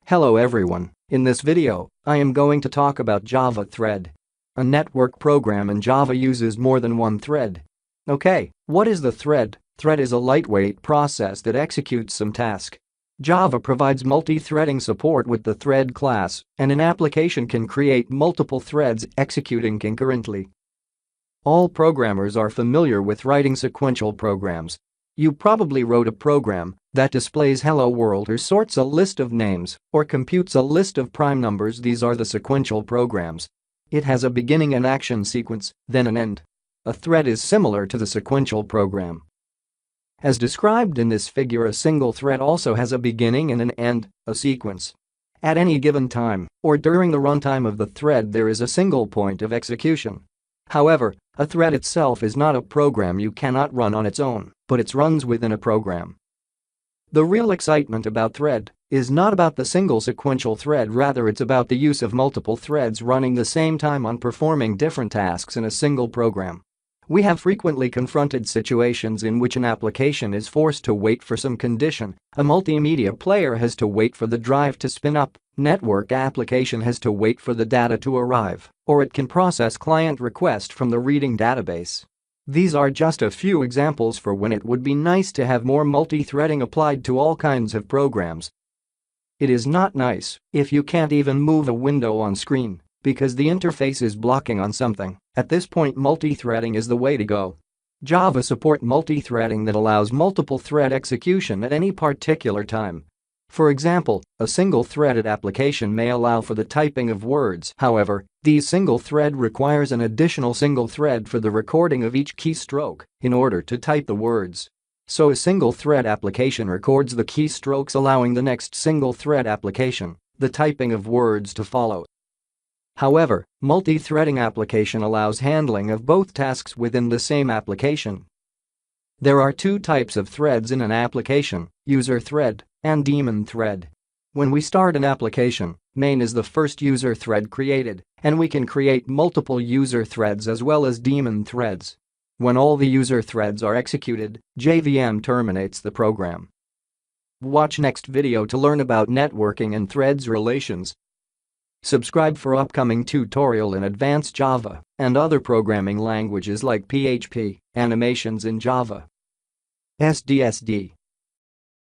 Hello everyone, in this video, I am going to talk about Java Thread. A network program in Java uses more than one thread. Okay, what is the thread? Thread is a lightweight process that executes some task. Java provides multi-threading support with the thread class, and an application can create multiple threads executing concurrently. All programmers are familiar with writing sequential programs. You probably wrote a program that displays hello world or sorts a list of names or computes a list of prime numbers. These are the sequential programs. It has a beginning and action sequence, then an end. A thread is similar to the sequential program. As described in this figure, a single thread also has a beginning and an end, a sequence. At any given time, or during the runtime of the thread, there is a single point of execution. However, a thread itself is not a program you cannot run on its own, but it runs within a program. The real excitement about thread is not about the single sequential thread, rather it's about the use of multiple threads running the same time on performing different tasks in a single program. We have frequently confronted situations in which an application is forced to wait for some condition, a multimedia player has to wait for the drive to spin up, network application has to wait for the data to arrive, or it can process client request from the reading database. These are just a few examples for when it would be nice to have more multi-threading applied to all kinds of programs. It is not nice if you can't even move a window on screen because the interface is blocking on something. At this point, multi-threading is the way to go. Java supports multi-threading that allows multiple thread execution at any particular time. For example, a single-threaded application may allow for the typing of words. However, this single thread requires an additional single thread for the recording of each keystroke in order to type the words. So a single-thread application records the keystrokes, allowing the next single-thread application, the typing of words, to follow. However, multi-threading application allows handling of both tasks within the same application. There are two types of threads in an application: user thread and daemon thread. When we start an application, main is the first user thread created, and we can create multiple user threads as well as daemon threads. When all the user threads are executed, JVM terminates the program. Watch next video to learn about networking and threads relations. Subscribe for upcoming tutorial in advanced Java and other programming languages like PHP, animations in Java. SDSD.